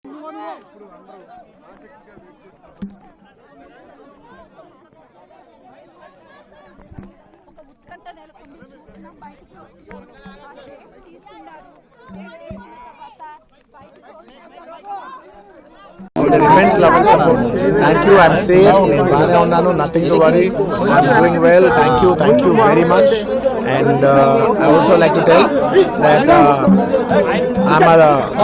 The immense love and support. Thank you. I'm safe. Nothing to worry. I'm doing well. Thank you very much. And I also like to tell that I'm a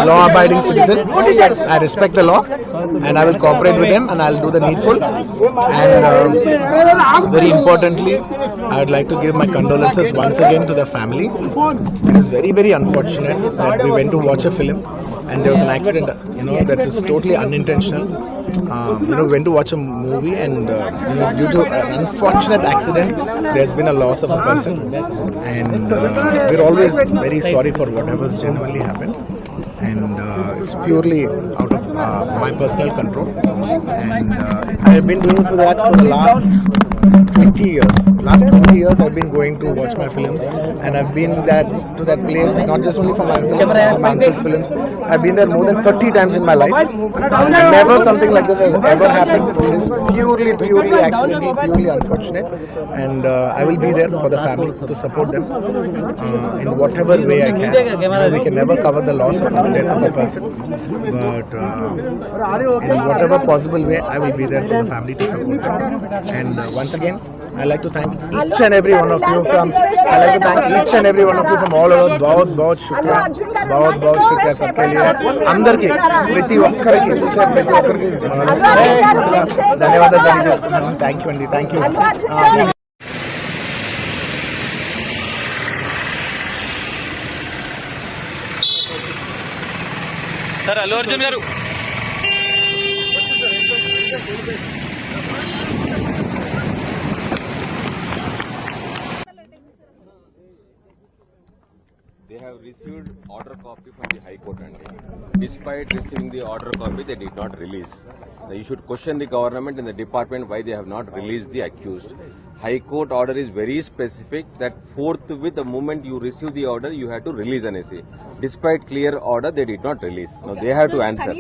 law-abiding citizen. I respect the law, and I will cooperate with them, and I'll do the needful. And very importantly, I would like to give my condolences once again to the family. It is very, very unfortunate that we went to watch a film and there was an accident, that is totally unintentional. We went to watch a movie and, due to an unfortunate accident, there's been a loss of a person. And we're always very sorry for whatever's genuinely happened. And it's purely out of my personal control. And I've been doing that for the last 20 years. Last 20 years I've been going to watch my films, and I've been to that place not just only for my film, for my uncle's films. I've been there more than 30 times in my life. Never something like this has ever happened. It is purely accidental, purely unfortunate, and I will be there for the family to support them in whatever way I can. We can never cover the loss of the death of a person, but in whatever possible way I will be there for the family to support them. And once again, I like to thank each and every one of you from all over. बहुत शुक्रिया सबके लिए अंदर के प्रति ఒక్కరికి చూసే ప్రతి ఒక్కరికి ధన్యవాదాలు తెలియజేసుకుంటున్నాను. థ్యాంక్ యూ అండి. Thank you. Sir Allu Arjun గారు They have received order copy from the High Court, and despite receiving the order copy, they did not release. Now, you should question the government and the department why they have not released the accused. High Court order is very specific that forthwith the moment you receive the order, you have to release an essay. Despite clear order, they did not release. Now they have to answer.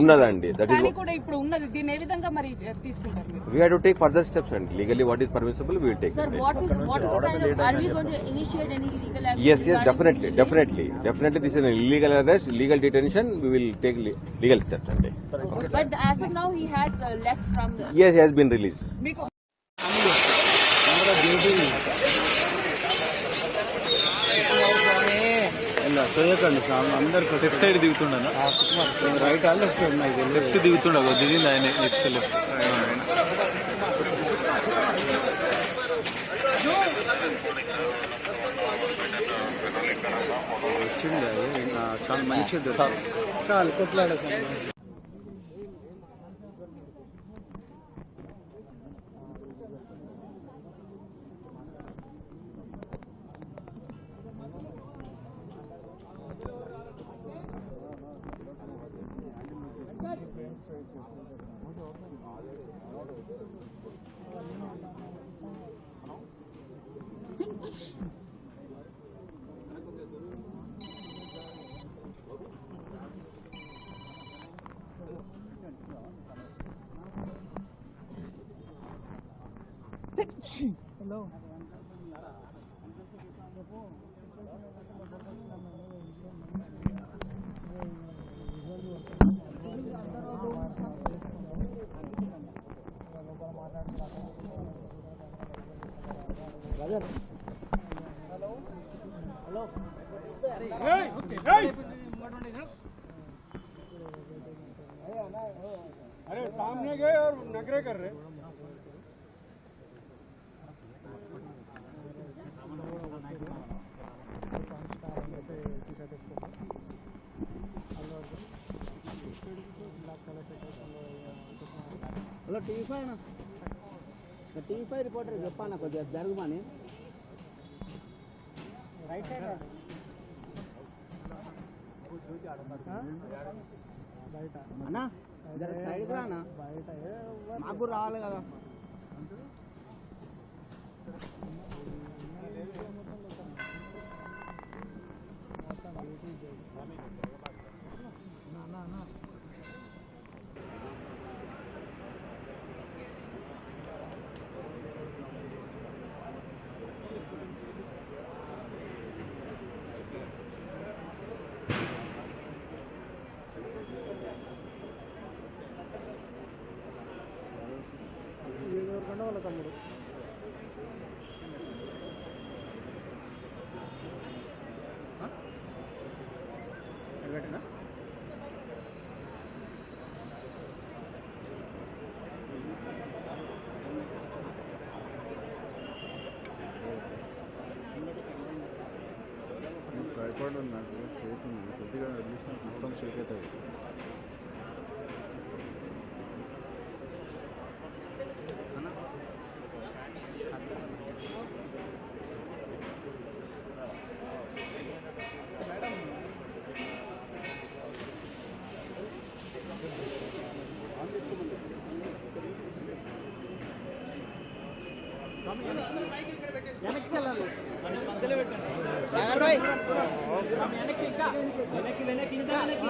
Unnadandi. That is. We have to take further steps, and legally what is permissible, we will take. Sir, what is are we going to initiate any legal action? Yes, definitely. This is an illegal arrest, illegal detention. We will take legal steps. Okay. But as of now, he has left from the. Yes, he has been released. Left side దిగుతుండ right left దిగుతుండ దిగింది ఆయన next left వచ్చింది. చాలా మంచి చాలా కొట్లాడక Hello. अरे सामने गए और नखरे कर रहे. హలో టీవీ5 రిపోర్టర్ చెప్పాను కొద్దిగా జరుగుమని రైట్ సైడ్ అన్నా సైడ్ రానా మాకు కూడా రావాలి కదా. మొత్తం వాళ్ళ తమ్ముడు ఎడబెట్టినా ట్రైపాడ్ నాకు చేతుంది కొద్దిగా రిలీజ్ మొత్తం షేక్ అవుతుంది.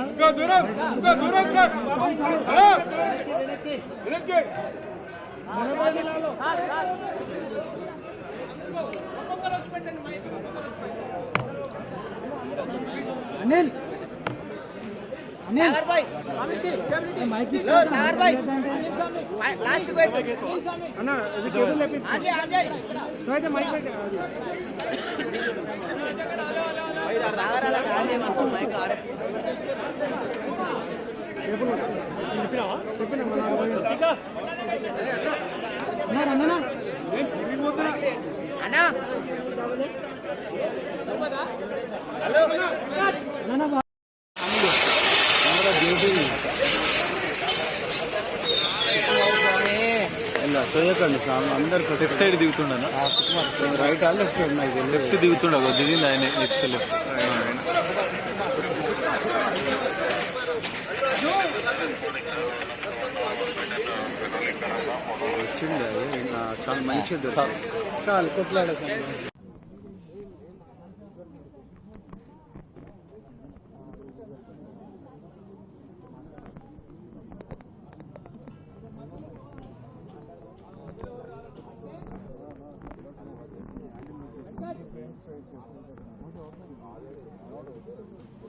ఇంకా దూరం సార్. హలో వెనక్కి అనిల్ అనిల్ మైక్ సాగర్ భాయ్ లాస్ట్ అన్న ఇది కేబుల్ లేపి రైట్ మైక్ పెట్టి సాగర్ అలా కాండి మాకు మైక్ ఆరే చెప్పినా అన్నా అన్నా హలో అన్నా చూయకండి సార్ అందరు లెఫ్ట్ సైడ్ దిగుతుండనా రైట్ లెఫ్ట్ ఉన్నాయి లెఫ్ట్ దిగుతుండ దిగింది ఆయన నెక్స్ట్ లెఫ్ట్ వచ్చింది అది చాలా మంచి చాలు కొట్లాడకండి Thank you.